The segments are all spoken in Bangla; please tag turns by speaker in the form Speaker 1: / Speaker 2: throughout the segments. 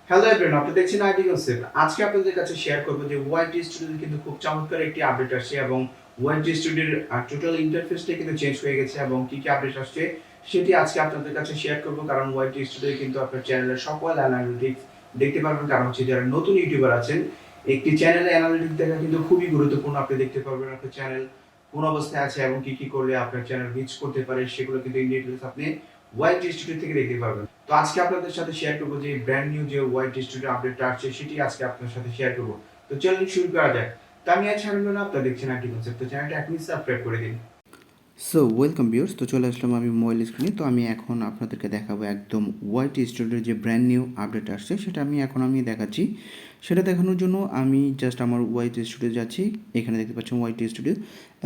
Speaker 1: হ্যালো এভরিওয়ান, আপনি দেখছেন আইটি কনসেপ্ট। আজকে আপনাদের কাছে শেয়ার করব যে ওয়াইটি স্টুডিওতে কিন্তু খুব চমৎকার একটি আপডেট আসছে এবং ওয়াইটি স্টুডিওর টোটাল ইন্টারফেসটাই কিন্তু চেঞ্জ হয়ে গেছে এবং কি কি আপডেট আসছে সেটি আজকে আপনাদের কাছে শেয়ার করব। কারণ ওয়াইটি স্টুডিও কিন্তু আপনার চ্যানেলের সকল অ্যানালিটিক্স দেখতে পারবেন। কারণ হচ্ছে যারা নতুন ইউটিউবার আছেন, একটি চ্যানেলে অ্যানালিটিক্স দেখা কিন্তু খুবই গুরুত্বপূর্ণ। আপনি দেখতে পারবেন আপনার চ্যানেল কোন অবস্থায় আছে এবং কি কি করলে আপনার চ্যানেল রিচ করতে পারে, সেগুলো কিন্তু ইন ডিটেইলস আপনি ওয়াইটি স্টুডিও থেকে দেখতে পারবেন। তো আজকে আপনাদের সাথে শেয়ার করব যে ব্র্যান্ড নিউ যে ওয়াইটি স্টুডিও আপডেটটা আসছে সেটি আজকে আপনার সাথে শেয়ার করব। তো চলুন শুরু করা যাক। তো আমি আজ ছাড়বেন না, আপনারা দেখছেন আইটি কনসেপ্ট। তো চ্যানেলটা এখনই সাবস্ক্রাইব করে দিন।
Speaker 2: সো ওয়েলকাম ভিউয়ার্স, তো চলে আসলাম আমি মোবাইল স্ক্রিনে। তো আমি এখন আপনাদেরকে দেখাবো একদম ওয়াইটি স্টুডিওর যে ব্র্যান্ড নিউ আপডেট আসছে সেটা আমি দেখাচ্ছি। সেটা দেখানোর জন্য আমি জাস্ট আমার ওয়াইটি স্টুডিও যাচ্ছি। এখানে দেখতে পাচ্ছেন ওয়াইটি স্টুডিও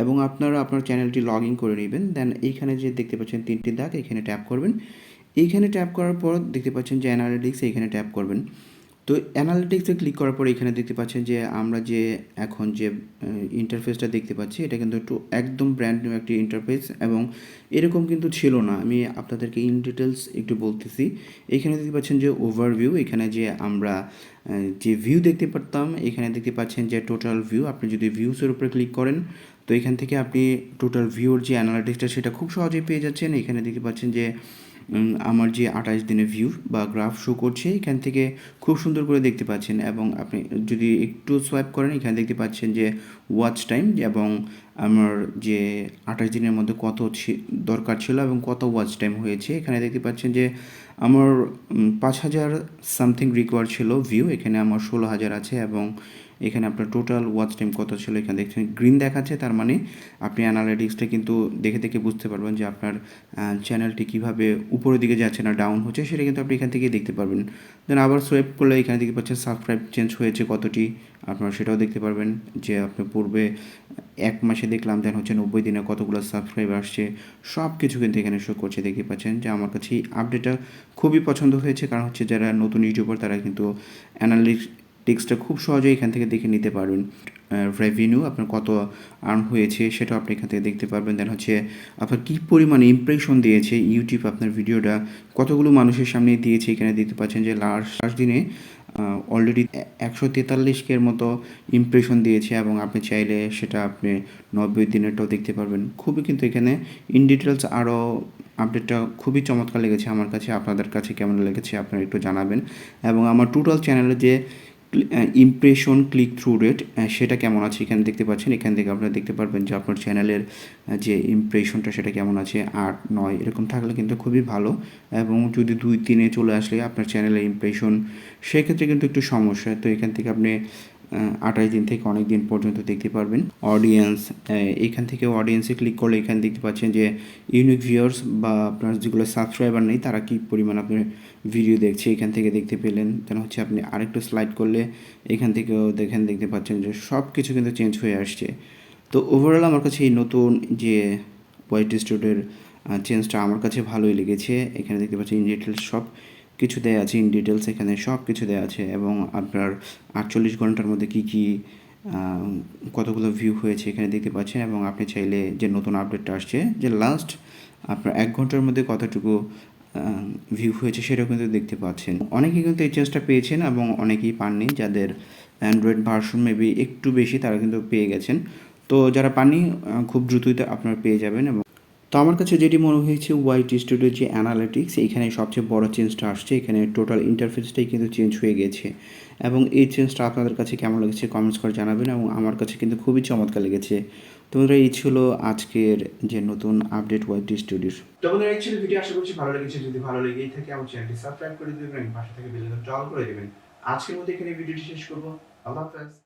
Speaker 2: এবং আপনারা আপনার চ্যানেলটি লগ ইন করে নেবেন। দেন এইখানে যে দেখতে পাচ্ছেন তিনটি দাগ, এখানে ট্যাপ করবেন। এইখানে ট্যাপ করার পর দেখতে পাচ্ছেন যে অ্যানালিটিক্স, এইখানে ট্যাপ করবেন। তো অ্যানালিটিক্সে ক্লিক করার পরে এখানে দেখতে পাচ্ছেন যে আমরা যে এখন যে ইন্টারফেসটা দেখতে পাচ্ছি এটা কিন্তু একটু একদম ব্র্যান্ড নিউ একটি ইন্টারফেস এবং এরকম কিন্তু ছিল না। আমি আপনাদেরকে ইন ডিটেলস একটু বলতেছি। এখানে দেখতে পাচ্ছেন যে ওভারভিউ, এখানে যে আমরা যে ভিউ দেখতে পারতাম, এখানে দেখতে পাচ্ছেন যে টোটাল ভিউ। আপনি যদি ভিউসের উপরে ক্লিক করেন তো এখান থেকে আপনি টোটাল ভিউর যে অ্যানালিটিক্সটা সেটা খুব সহজেই পেয়ে যাচ্ছেন। এখানে দেখতে পাচ্ছেন যে আমার যে 28 দিনের ভিউ বা গ্রাফ শো করছে এখান থেকে খুব সুন্দর করে দেখতে পাচ্ছেন। এবং আপনি যদি একটু সোয়াইপ করেন এখানে দেখতে পাচ্ছেন যে ওয়াচ টাইম এবং আমার যে 28 দিনের মধ্যে কত দরকার ছিল এবং কত ওয়াচ টাইম হয়েছে। এখানে দেখতে পাচ্ছেন যে আমার 5,000 সামথিং রিকোয়ার্ড ছিল ভিউ, এখানে আমার 16,000 আছে এবং এখানে আপনার টোটাল ওয়াচ টাইম কত ছিল এখানে দেখছেন গ্রিন দেখাচ্ছে। তার মানে আপনি অ্যানালিটিক্সটা কিন্তু দেখে দেখে বুঝতে পারবেন যে আপনার চ্যানেলটি কীভাবে উপরের দিকে যাচ্ছে না ডাউন হচ্ছে, সেটা কিন্তু আপনি এখান থেকে দেখতে পারবেন। দেন আবার সোয়াইপ করলে এখানে দেখতে পাচ্ছেন সাবস্ক্রাইব চেঞ্জ হয়েছে কতটি, আপনারা সেটাও দেখতে পারবেন যে আপনি পূর্বে 1 মাসে দেখলাম, দেন হচ্ছে 90 দিনে কতগুলো সাবস্ক্রাইব আসছে, সব কিছু কিন্তু এখানে শো করছে। দেখতে পাচ্ছেন যে আমার কাছে এই আপডেটটা খুবই পছন্দ হয়েছে। কারণ হচ্ছে যারা নতুন ইউটিউবার তারা কিন্তু অ্যানালিটিক্সটা খুব সহজেই এখান থেকে দেখে নিতে পারবেন। রেভিনিউ আপনার কত আর্ন হয়েছে সেটাও আপনি এখান থেকে দেখতে পারবেন। দেন হচ্ছে আপনার কী পরিমাণে ইমপ্রেশন দিয়েছে ইউটিউব, আপনার ভিডিওটা কতগুলো মানুষের সামনে দিয়েছে এখানে দেখতে পাচ্ছেন যে লাস্ট দিনে অলরেডি 143K মতো ইমপ্রেশন দিয়েছে এবং আপনি চাইলে সেটা আপনি 90 দিনেরটাও দেখতে পারবেন। খুবই কিন্তু এখানে ইন ডিটেলস আরও আপডেটটা খুবই চমৎকার লেগেছে আমার কাছে। আপনাদের কাছে কেমন লেগেছে আপনারা একটু জানাবেন। এবং আমার টোটাল চ্যানেলে যে ইমপ্রেশন ক্লিক থ্রু রেট সেটা কেমন আছে এখানে দেখতে পাচ্ছেন। এখান থেকে আপনারা দেখতে পারবেন যে আপনার চ্যানেলের যে ইমপ্রেশনটা সেটা কেমন আছে। 8, 9 এরকম থাকলে কিন্তু খুবই ভালো। এবং যদি 2, 3-এ চলে আসলে আপনার চ্যানেলের ইমপ্রেশন, সেক্ষেত্রে কিন্তু একটু সমস্যা। তো এখান থেকে আপনি 28 দিন থেকে অনেক দিন পর্যন্ত দেখতে পারবেন। অডিয়েন্স, এখান থেকে অডিয়েন্সে ক্লিক করলে এখানে দেখতে পাচ্ছেন যে ইউনিক ভিউয়ার্স বা আপনার যেগুলো সাবস্ক্রাইবার নেই তারা কী পরিমাণ আপনার ভিডিও দেখছে এখান থেকে দেখতে পেলেন। দেন হচ্ছে আপনি আরেকটু স্লাইড করলে এখান থেকেও দেখতে পাচ্ছেন যে সব কিছু কিন্তু চেঞ্জ হয়ে আসছে। তো ওভারঅল আমার কাছে এই নতুন যে ওয়াইটি স্টুডিওর চেঞ্জটা আমার কাছে ভালোই লেগেছে। এখানে দেখতে পাচ্ছেন ইন ডিটেলস সব কিছু দেওয়া আছে, ইন ডিটেলস এখানে সব কিছু দেওয়া আছে এবং আপনার 48 ঘন্টার মধ্যে কী কী কতগুলো ভিউ হয়েছে এখানে দেখতে পাচ্ছেন। এবং আপনি চাইলে যে নতুন আপডেটটা আসছে যে লাস্ট আপনার 1 ঘন্টার মধ্যে কতটুকু ভিউ হয়েছে সেটাও কিন্তু দেখতে পাচ্ছেন। অনেকেই কিন্তু এই চেঞ্জটা পেয়েছেন এবং অনেকেই পাননি। যাদের অ্যান্ড্রয়েড ভার্সন মেবি একটু বেশি তারা কিন্তু পেয়ে গেছেন। তো যারা পাননি খুব দ্রুতই আপনারা পেয়ে যাবেন। এবং তো আমার কাছে যেটি মনে হয়েছে ওয়াইটি স্টুডিওর যে অ্যানালিটিক্স, এইখানে সবচেয়ে বড় চেঞ্জটা আসছে। এখানে টোটাল ইন্টারফেসটাই কিন্তু চেঞ্জ হয়ে গেছে এবং এই চেঞ্জটা আপনাদের কাছে কেমন লেগেছে কমেন্টস করে জানাবেন। এবং আমার কাছে কিন্তু খুবই চমৎকার লেগেছে। তো বন্ধুরা, এই ছিল আজকের যে নতুন আপডেট ওয়াইটি স্টুডিওর।
Speaker 1: তো বন্ধুরা, এই ছিল ভিডিও। আশা করছি ভালো লেগেছে। যদি ভালো লেগেই থাকে আমার চ্যানেলটি সাবস্ক্রাইব করে দিবেন এবং পাশে থেকে বেল আইকনটি অল করে দিবেন। আজকের মতো এখানে ভিডিওটি শেষ করব। আল্লাহ হাফেজ।